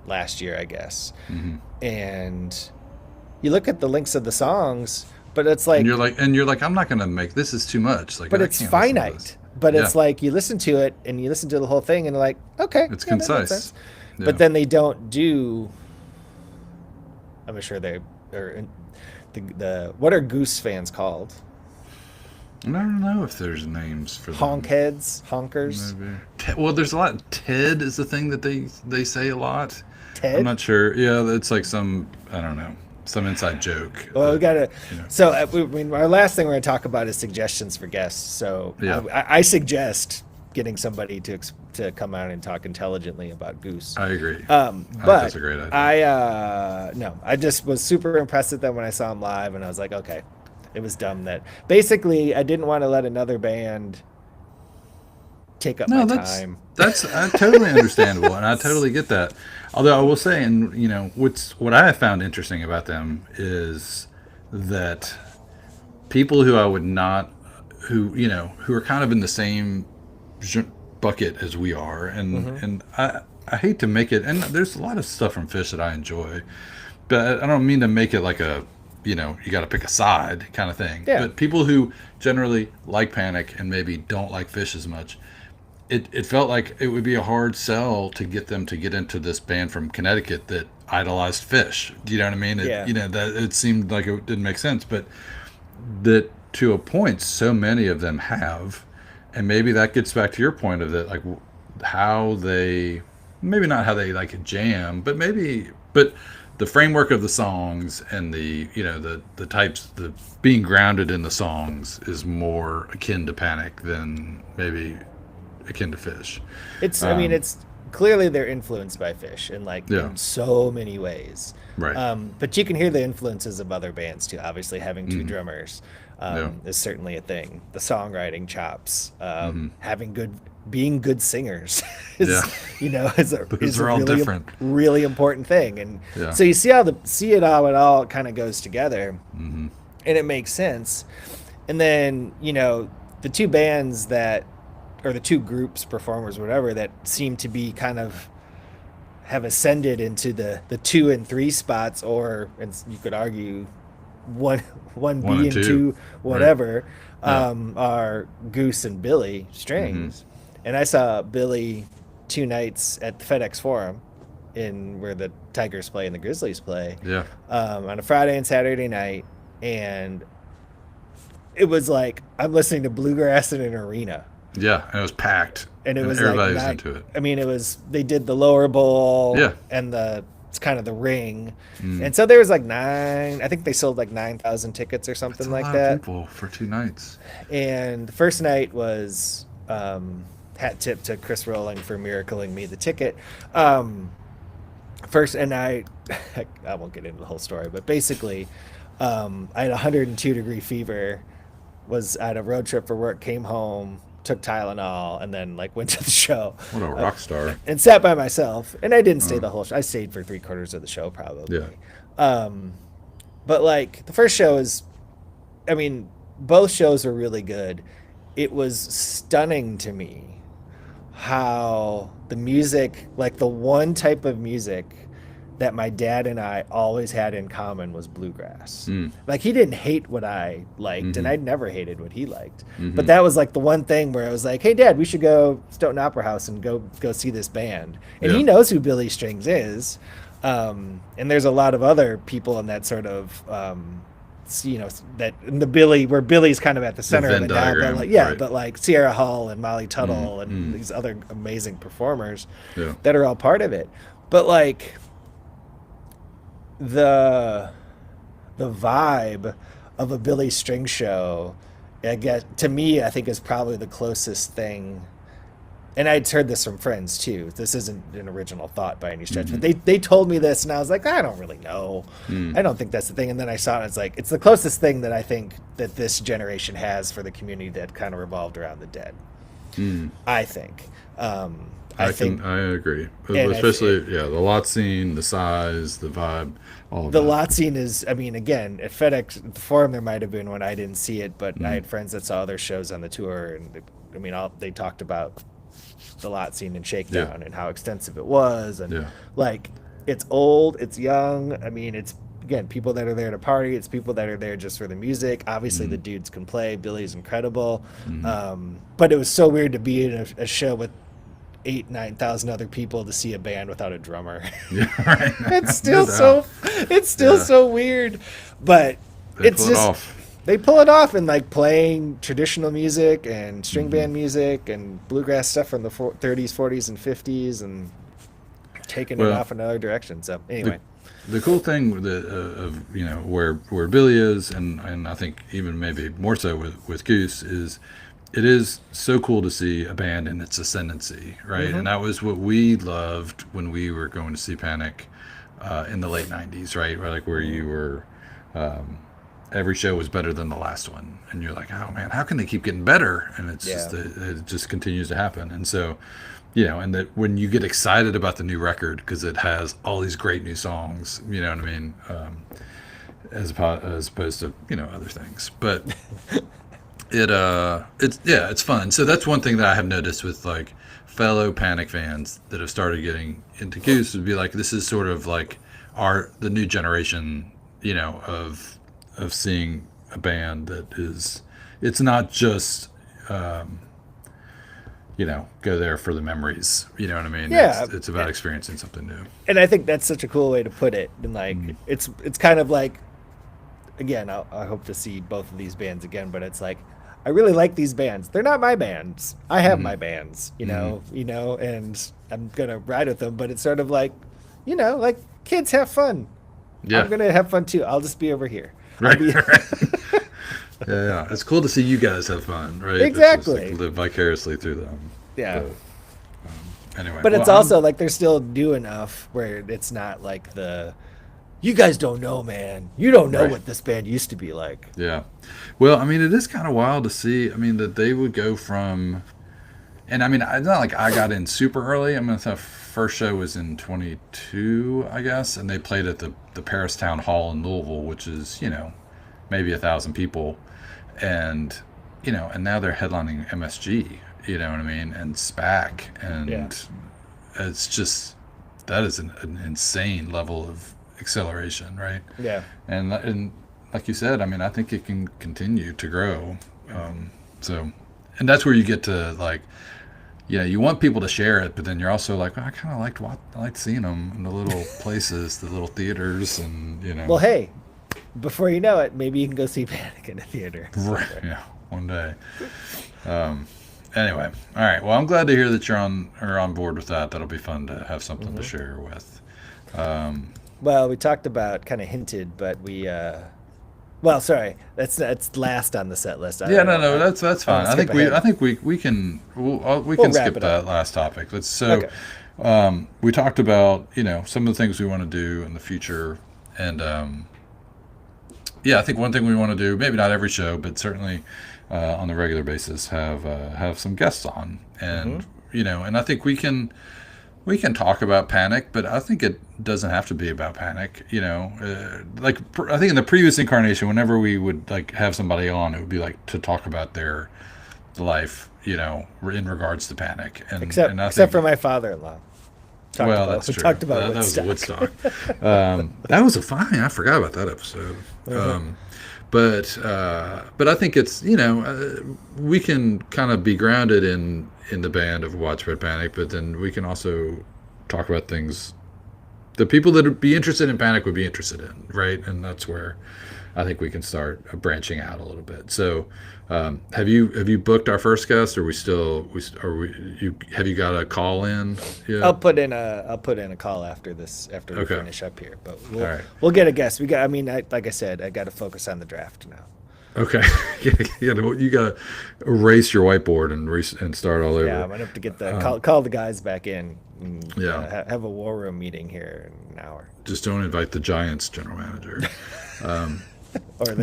last year, I guess. And you look at the links of the songs, but it's And like, you're like, I'm not gonna make this is too much. Like but I it's can't listen to this. finite. But Yeah, it's like you listen to it and you listen to the whole thing and you're like, okay, it's yeah, that makes concise. sense. Yeah. But then they don't do. I'm sure they are. The what are Goose fans called? And I don't know if there's names for Honk them. heads, honkers, Maybe. Well, there's a lot. Ted is the thing that they say a lot. I'm Ted. not sure. Yeah, it's like some I don't know some inside joke Well, we that gotta. you know. So, our last thing we're gonna talk about is suggestions for guests. So, Yeah, I suggest getting somebody to come out and talk intelligently about Goose. I agree. I think that's But a great idea. I no, I just was super impressed with them when I saw them live, and I was like, okay, it was dumb that basically I didn't want to let another band take up my No, time. that's totally understandable, and I totally get that. Although I will say, and what I have found interesting about them is that people who I would not, who are kind of in the same bucket as we are, and I hate to make it, and there's a lot of stuff from Fish that I enjoy, but I don't mean to make it like a you got to pick a side kind of thing. Yeah, But people who generally like Panic and maybe don't like Fish as much, it felt like it would be a hard sell to get them to get into this band from Connecticut that idolized Fish. Do you know what I mean? yeah, That it seemed like it didn't make sense, but that to a point, so many of them have, and maybe that gets back to your point of that, like how they, maybe not how they like jam, but the framework of the songs and the types, the being grounded in the songs is more akin to Panic than maybe akin to Fish. it's. I mean, Um, it's clearly they're influenced by Fish in yeah, in so many ways. right. But you can hear the influences of other bands too. Obviously, having two drummers Yeah, is certainly a thing. The songwriting chops, being good singers is, yeah. is Those a are all really different. really important thing. And Yeah. so you see it all kind of goes together, and it makes sense. And then the two bands that, or the two groups, performers, whatever, that seem to be kind of have ascended into the 2 and 3 spots, or, and you could argue, one one One B and and two. two, Right. whatever, Yeah. are Goose and Billy Strings. And I saw Billy 2 nights at the FedEx Forum, in where the Tigers play and the Grizzlies play, Yeah. on a Friday and Saturday night, and it was like I'm listening to bluegrass in an arena. Yeah. And it was packed, And it and was everybody was like into it. I mean, they did the lower bowl, Yeah. and it's kind of the ring, and so there was like I think they sold like 9,000 tickets or That's something a like lot that. of people for 2 nights. And the first night was, hat tip to Chris Rowling for miracling me the ticket. First, and I won't get into the whole story, but basically, I had a 102-degree fever, was at a road trip for work, came home, took Tylenol, and then like went to the show. What a rock star. And sat by myself, and I didn't stay the whole show. I stayed for 3/4 of the show probably. Yeah. But like the first show is, I mean, both shows were really good. It was stunning to me how the music, like the one type of music that my dad and I always had in common, was bluegrass. Like he didn't hate what I liked, and I'd never hated what he liked. But that was like the one thing where I was like, "Hey, Dad, we should go Stoughton Opera House and go see this band." And Yeah. he knows who Billy Strings is, and there's a lot of other people in that sort of. That in the Billy, where Billy's kind of at the center of Venn it now, diagram, but like, yeah, right. but like Sierra Hull and Molly Tuttle and these other amazing performers Yeah. that are all part of it. But like the vibe of a Billy String show, I guess, to me, I think is probably the closest thing. And I'd heard this from friends too. This isn't an original thought by any stretch, but they told me this, and I was like, I don't really know. I don't think that's the thing. And then I saw it, and it's like, it's the closest thing that I think that this generation has for the community that kind of revolved around the Dead. I think. I think I agree. And Especially, the lot scene, the size, the vibe, all of the that. lot scene is, I mean, again, at FedEx, at the Forum, there might have been one. I didn't see it, but I had friends that saw other shows on the tour, and I mean, they talked about the lot scene and Yeah. Shakedown and how extensive it was, and Yeah. like it's old, it's young. I mean, it's again people that are there to party. It's people that are there just for the music. Obviously, the Mm-hmm. dudes can play. Billy's incredible, Mm-hmm. but it was so weird to be in a show with 8,000-9,000 other people to see a band without a drummer. Yeah. Right. it's No still doubt. so it's still Yeah. so weird, but They it's pull it just off. they pull it off, and like playing traditional music and string Mm-hmm. band music and bluegrass stuff from the 30s, 40s, and 50s, and taking it Well, off another direction. So the anyway, the cool thing with of where Billy is, and I think even maybe more so with Goose is, it is so cool to see a band in its ascendancy, right? mm-hmm. And that was what we loved when we were going to see Panic in the late '90s, right? Like where you were, every show was better than the last one, and you're like, oh man, how can they keep getting better? And it's Yeah, just it just continues to happen, and so. And that when you get excited about the new record because it has all these great new songs, you know what I mean, as opposed to other things. But it's fun. So that's one thing that I have noticed with like fellow Panic fans that have started getting into Goose would be like this is sort of like the new generation, of seeing a band that is it's not just. Go there for the memories. You know what I mean? yeah, It's about experiencing something new. and I think that's such a cool way to put it. And like, Mm. it's kind of like, again, I hope to see both of these bands again, but it's like, I really like these bands. They're not my bands. I have Mm-hmm. my bands, Mm-hmm. and I'm gonna ride with them. But it's sort of like, like kids have fun. I'm Yeah. gonna have fun too. I'll just be over here. I'll Right. be Right. Yeah. It's cool to see you guys have fun, right? It's just like exactly. live vicariously through them. Yeah. But anyway, But well, it's also like they're still new enough where it's not like you guys don't know, man. You don't know right. what this band used to be like. Yeah. Well, I mean, it is kind of wild to see. I mean, that they would go from, and I mean, it's not like I got in super early. I mean, the first show was in 22, I guess, and they played at the Paris Town Hall in Louisville, which is, maybe 1,000 people. And, and now they're headlining MSG, you know what I mean? And SPAC. Yeah. And it's just, that is an insane level of acceleration, right? Yeah. And like you said, I mean, I think it can continue to grow. So, and that's where you get to like, you want people to share it, but then you're also like, I kind of liked seeing them in the little places, the little theaters, and Well, hey, before you know it, maybe you can go see Panic in a theater. right, yeah, one day. Anyway, all right. Well, I'm glad to hear that you're on board with that. That'll be fun to have something to share with. Well, we talked about, kind of hinted, but well, sorry, that's last on the set list. Yeah, no, that's fine. I think ahead. we can we We'll can wrap skip it that up. last topic. Let's Okay. we talked about some of the things we want to do in the future, and I think one thing we want to do, maybe not every show, but certainly on a regular basis, have some guests on, and and I think we can talk about Panic, but I think it doesn't have to be about Panic. Like I think in the previous incarnation, whenever we would like have somebody on, it would be like to talk about their life, in regards to Panic, and Except I think, for my father-in-law. that's We true. talked about That was the Woodstock. Woodstock. That was a fine. I forgot about that episode. But I think it's we can kind of be grounded in the band of Widespread Panic, but then we can also talk about things the people that would be interested in Panic would be interested in, right? And that's where I think we can start branching out a little bit. So, have you booked our first guest, or have you got a call in? Yeah. I'll put in a call after we Okay. finish up here, but All right. we'll get a guest. Like I said, I got to focus on the draft now. Okay. You got to erase your whiteboard and start all over. Yeah, I'm gonna have to get call the guys back in. And, Yeah. have a war room meeting here in an hour. Just don't invite the Giants general manager. Or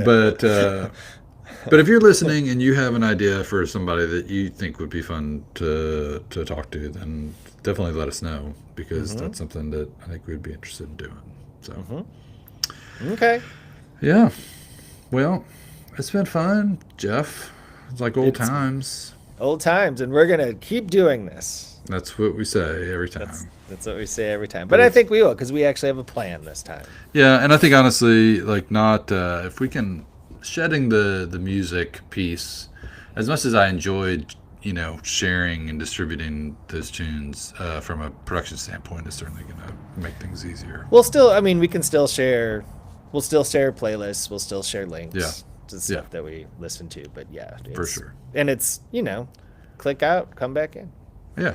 But if you're listening and you have an idea for somebody that you think would be fun to talk to, then definitely let us know, because that's something that I think we'd be interested in doing. So, okay. yeah. Well, it's been fun, Jeff. It's like old times. Old times, and we're gonna keep doing this. That's what we say every That's time. that's what we say every time. But But I it's think we will because we actually have a plan this time. yeah, and I think honestly, like not if we can shedding the music piece, as much as I enjoyed, sharing and distributing those tunes from a production standpoint, is certainly going to make things easier. We'll still, I mean, we can still share. We'll still share playlists. We'll still share Yeah, links to yeah, stuff that we listen to. But yeah, for sure. it's click out, come back in. Yeah,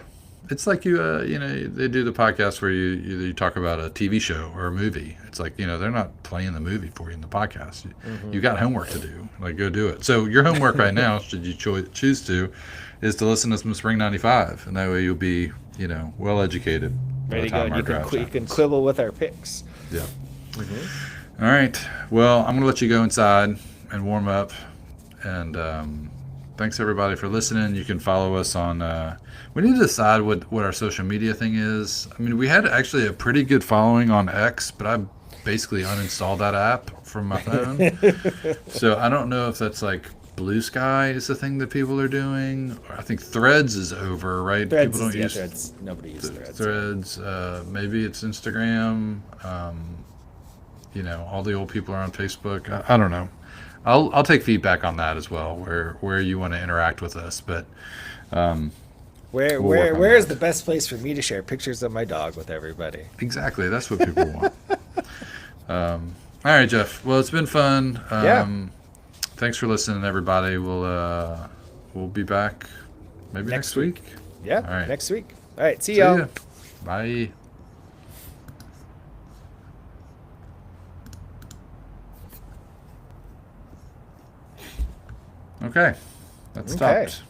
it's like they do the podcast where you talk about a TV show or a movie. It's like they're not playing the movie for you in the podcast. You got homework to do. Like go do it. So your homework right now, should you choose to, is to listen to some Spring '95, and that way you'll be well educated by Ready the to go. time our drive You can happens. quibble with our picks. Yeah. All right. Well, I'm gonna let you go inside and warm up, and thanks everybody for listening. You can follow us on. We need to decide what our social media thing is. I mean, we had actually a pretty good following on X, but I basically uninstalled that app from my phone. So I don't know if that's like Blue Sky is the thing that people are doing. Or I think Threads is over, right? Threads, People don't use Threads. Nobody uses Threads. Threads. Maybe it's Instagram. All the old people are on Facebook. I don't know. I'll take feedback on that as well, where you want to interact with us. But Where we'll work on where is that. the best place for me to share pictures of my dog with everybody? Exactly, that's what people want. All right, Jeff. Well, it's been fun. Yeah. Thanks for listening, everybody. We'll be back maybe next week. Yeah. All right. Next week. All right. See See y'all. ya. Bye. Okay, that Okay. stopped.